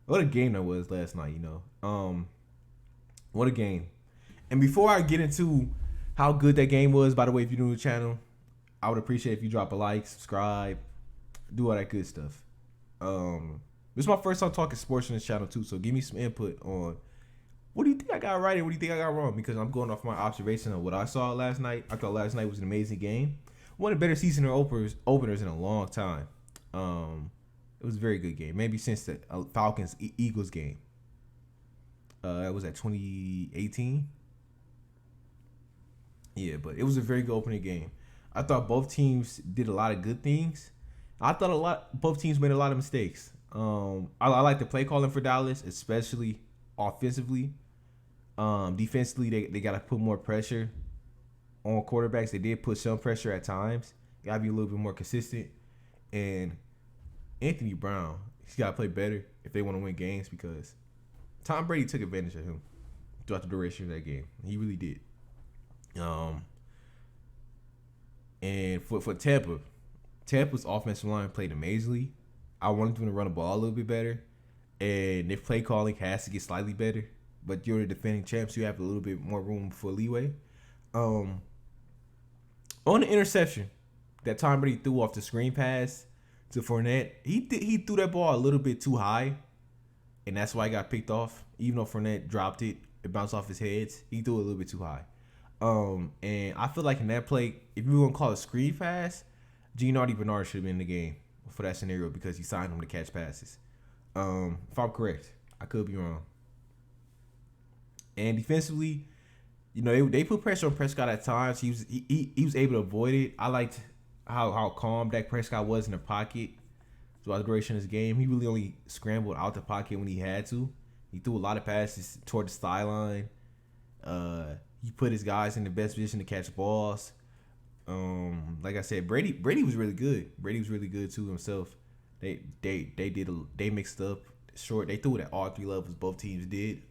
What a game that was last night, what a game. And before I get into how good that game was, by the way, if you're new to the channel, I would appreciate if you drop a like, subscribe, do all that good stuff. This is my first time talking sports on this channel too, so give me some input on what do you think I got right and what do you think I got wrong, because I'm going off my observation of what I saw last night. I thought last night was an amazing game. One of the better season openers in a long time. It was a very good game. Maybe since the Falcons Eagles game. That was at 2018. Yeah, but it was a very good opening game. I thought both teams did a lot of good things. I thought both teams made a lot of mistakes. I like the play calling for Dallas, especially offensively. Defensively, they got to put more pressure on quarterbacks. They did put some pressure at times. Got to be a little bit more consistent. And Anthony Brown, he's got to play better if they want to win games, because Tom Brady took advantage of him throughout the duration of that game. He really did. And for Tampa's offensive line played amazingly. I wanted them to run the ball a little bit better, and their play calling has to get slightly better. But you're the defending champs, you have a little bit more room for leeway. On the interception that Tom Brady threw off the screen pass to Fournette, he threw that ball a little bit too high, and that's why he got picked off. Even though Fournette dropped it, it bounced off his head. He threw it a little bit too high. And I feel like in that play, if you want to call it screen pass, Gianardi Bernard should have been in the game for that scenario because he signed him to catch passes. If I'm correct, I could be wrong. And defensively, they put pressure on Prescott at times. He was able to avoid it. I liked how calm Dak Prescott was in the pocket throughout the duration of his game. He really only scrambled out the pocket when he had to. He threw a lot of passes toward the sideline. He put his guys in the best position to catch balls. Like I said, Brady was really good. Brady was really good too himself. They mixed up short. They threw it at all three levels. Both teams did.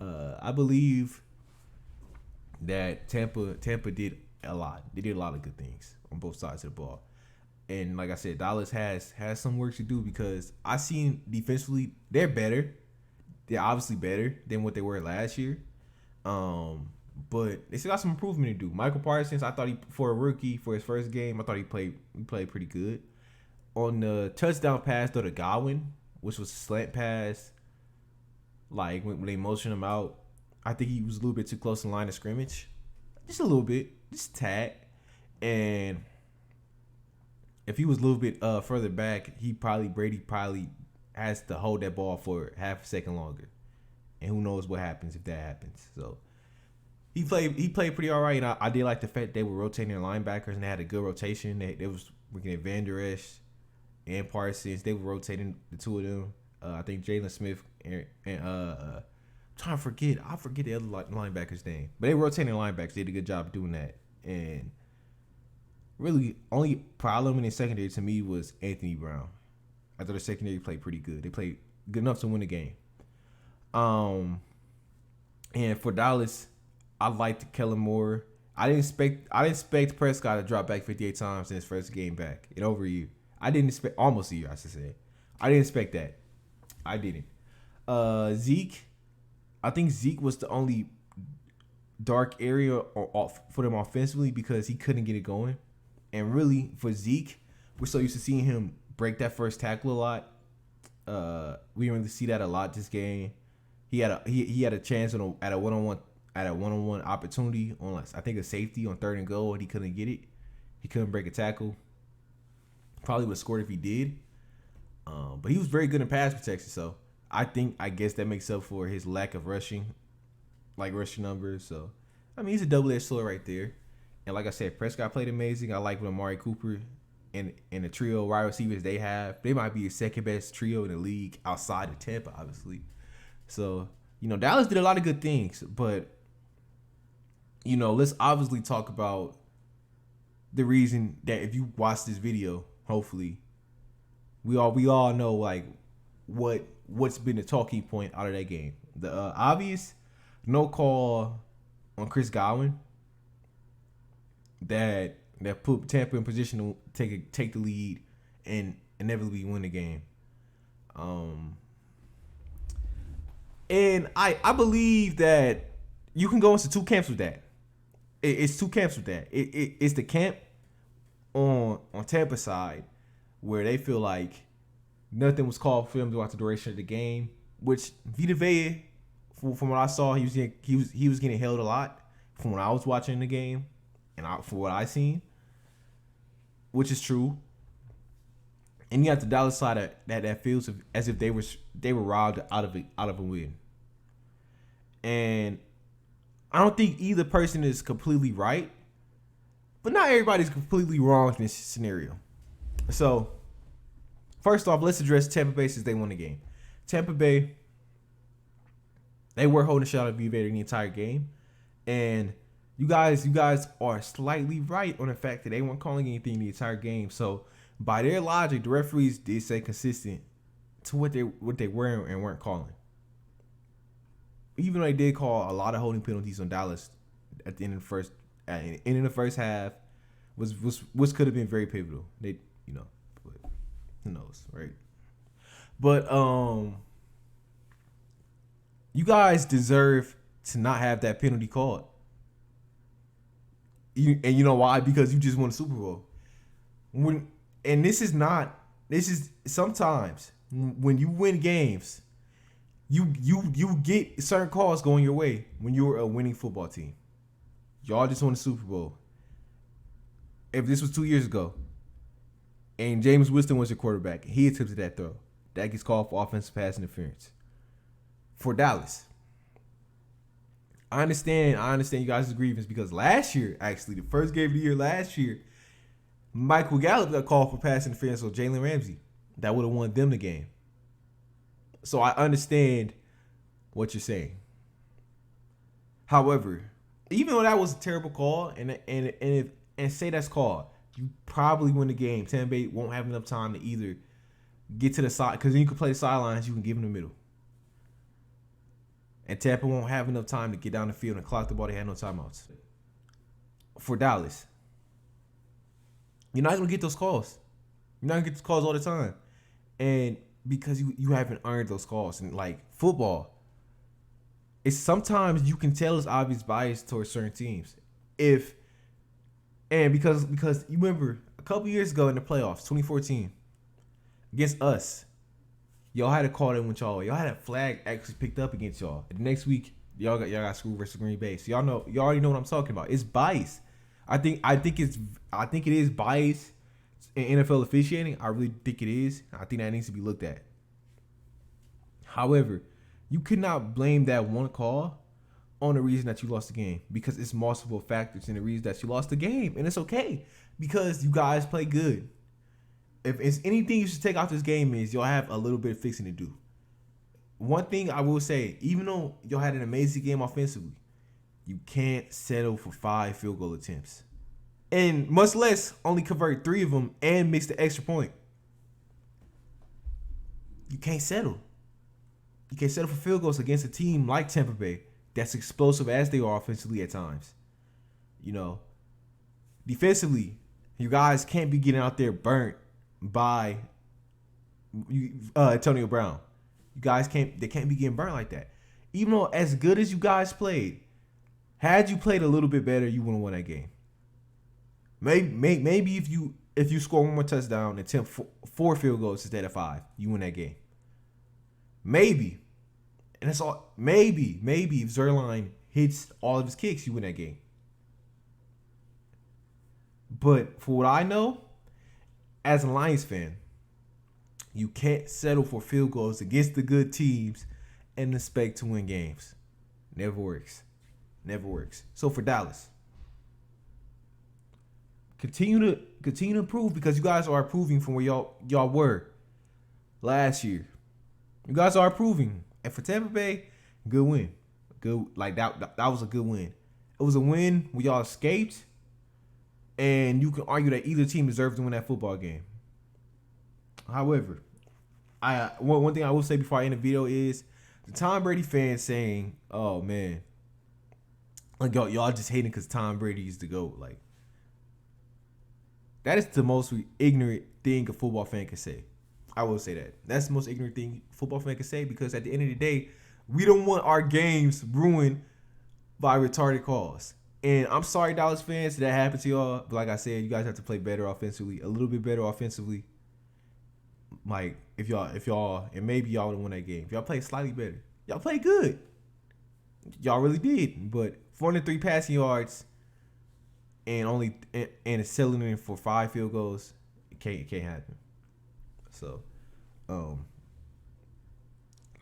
I believe that Tampa did a lot. They did a lot of good things on both sides of the ball. And like I said, Dallas has some work to do, because I seen defensively they're better. They're obviously better than what they were last year. But they still got some improvement to do. Michael Parsons, I thought for a rookie for his first game, I thought he played pretty good. On the touchdown pass though to Godwin, which was a slant pass, like when they motioned him out, I think he was a little bit too close to the line of scrimmage. Just a little bit. Just a tad. And if he was a little bit further back, Brady probably has to hold that ball for half a second longer. And who knows what happens if that happens. So he played pretty all right. And I did like the fact they were rotating their linebackers, and they had a good rotation. They was looking at Van Der Esch and Parsons. They were rotating the two of them. I think Jalen Smith and I'm trying to forget. I forget the other linebacker's name. But they were rotating linebackers. They did a good job of doing that. And really, only problem in the secondary to me was Anthony Brown. I thought the secondary played pretty good. They played good enough to win the game. And for Dallas, I liked Kellen Moore. I didn't expect Prescott to drop back 58 times in his first game back in over a year. I didn't expect almost a year, I should say. I didn't expect that. I didn't. Zeke, I think Zeke was the only dark area for them offensively, because he couldn't get it going. And really, for Zeke, we're so used to seeing him break that first tackle a lot. We didn't really see that a lot this game. He had a chance at a one-on-one opportunity on, I think, a safety on 3rd and goal, and he couldn't get it. He couldn't break a tackle. Probably would have scored if he did. But he was very good in pass protection, so I guess that makes up for his lack of rushing numbers. So I mean, he's a double-edged sword right there. And like I said, Prescott played amazing. I like what Amari Cooper and the trio wide receivers they have. They might be the second best trio in the league outside of Tampa, obviously. So Dallas did a lot of good things, but let's obviously talk about the reason that if you watch this video, hopefully, we all know like what's been the talking point out of that game. The obvious no call on Chris Godwin that put Tampa in position to take the lead and inevitably win the game. And I believe that you can go into two camps with that. It's two camps with that. It's the camp on Tampa side where they feel like nothing was called for them throughout the duration of the game, which Vita Vea, from what I saw, he was getting held a lot from when I was watching the game, and from what I seen, which is true. And you have the Dallas side that feels as if they were robbed out of a win. And I don't think either person is completely right, but not everybody's completely wrong in this scenario. So, first off, let's address Tampa Bay since they won the game. Tampa Bay, they were holding a shot at Vita Vea the entire game, and you guys are slightly right on the fact that they weren't calling anything the entire game. So, by their logic, the referees did stay consistent to what they were and weren't calling. Even though they did call a lot of holding penalties on Dallas at the end of the first half, which could have been very pivotal. They, but who knows, right? But you guys deserve to not have that penalty called. And you know why? Because you just won the Super Bowl. This is sometimes when you win games, you get certain calls going your way when you're a winning football team. Y'all just won the Super Bowl. If this was 2 years ago and James Winston was your quarterback, he attempted that throw, that gets called for offensive pass interference for Dallas. I understand you guys' grievance because last year, actually, the first game of the year last year, Michael Gallup got called for pass interference on Jalen Ramsey. That would have won them the game. So I understand what you're saying. However, even though that was a terrible call, and say that's called, you probably win the game. Tampa Bay won't have enough time to either get to the side, because then you can play the sidelines, you can give them the middle. And Tampa won't have enough time to get down the field and clock the ball. They had no timeouts. For Dallas, you're not going to get those calls. You're not going to get those calls all the time. And because you haven't earned those calls. And like football, it's sometimes you can tell it's obvious bias towards certain teams. Because you remember a couple years ago in the playoffs, 2014, against us, y'all had a call that went y'all way. Y'all had a flag actually picked up against y'all. And the next week, y'all got screwed versus Green Bay. So you already know what I'm talking about. It's bias. I think it is bias in NFL officiating. I really think it is. I think that needs to be looked at. However, you cannot blame that one call on the reason that you lost the game, because it's multiple factors in the reason that you lost the game, and it's okay because you guys play good. If it's anything you should take out this game is y'all have a little bit of fixing to do. One thing I will say, even though y'all had an amazing game offensively, you can't settle for 5 field goal attempts. And much less only convert 3 of them and miss the extra point. You can't settle. You can't settle for field goals against a team like Tampa Bay that's explosive as they are offensively at times. Defensively, you guys can't be getting out there burnt by Antonio Brown. You guys can't be getting burnt like that. Even though as good as you guys played, had you played a little bit better, you wouldn't win that game. Maybe if you score one more touchdown and attempt 4 field goals instead of 5, you win that game. Maybe. And that's all. Maybe if Zerline hits all of his kicks, you win that game. But for what I know, as a Lions fan, you can't settle for field goals against the good teams and expect to win games. Never works. So for Dallas, continue to improve, because you guys are improving from where y'all were last year. You guys are improving. And for Tampa Bay, good win. Good, like that was a good win. It was a win where y'all escaped, and you can argue that either team deserves to win that football game. However, one thing I will say before I end the video is the Tom Brady fans saying, "Oh man, like y'all just hating because Tom Brady used to go." Like, that is the most ignorant thing a football fan can say. I will say that. That's the most ignorant thing football fan can say, because at the end of the day, we don't want our games ruined by retarded calls. And I'm sorry, Dallas fans, that happened to y'all. But like I said, you guys have to play better offensively, a little bit better offensively. Like if y'all, and maybe y'all would have won that game. If y'all play slightly better, y'all play good. Y'all really did. But 403 passing yards and only and selling in for 5 field goals, it can't happen. So,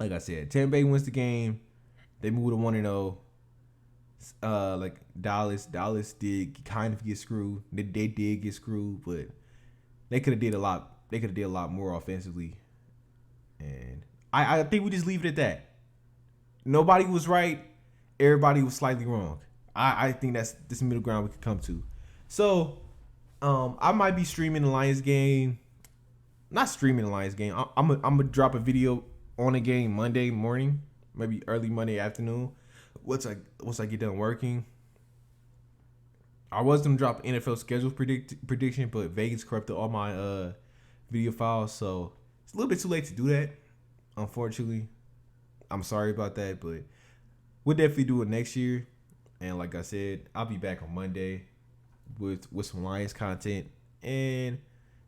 like I said, Tampa Bay wins the game. They move to 1-0. Like Dallas did kind of get screwed. They did get screwed, but they could have did a lot. They could have did a lot more offensively, and I think we just leave it at that. Nobody was right. Everybody was slightly wrong. I think that's this middle ground we could come to. So, I might be streaming the Lions game. Not streaming the Lions game. I'm gonna drop a video on the game Monday morning, maybe early Monday afternoon. Once I get done working. I was gonna drop NFL schedule prediction, but Vegas corrupted all my video files, so it's a little bit too late to do that. Unfortunately, I'm sorry about that, but we'll definitely do it next year. And like I said, I'll be back on Monday with some Lions content, and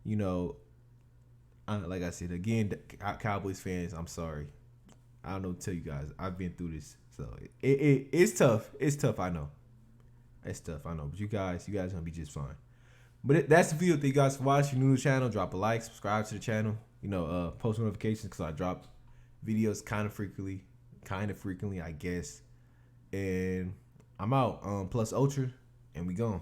you know, like I said again, Cowboys fans, I'm sorry. I don't know what to tell you guys. I've been through this, so it's tough. It's tough. I know. It's tough. I know, but you guys gonna be just fine. But that's the video. Thank you guys for watching. If you're new to the channel, drop a like, subscribe to the channel. You know, post notifications because I drop videos kind of frequently, I guess. And I'm out. Plus Ultra, and we gone.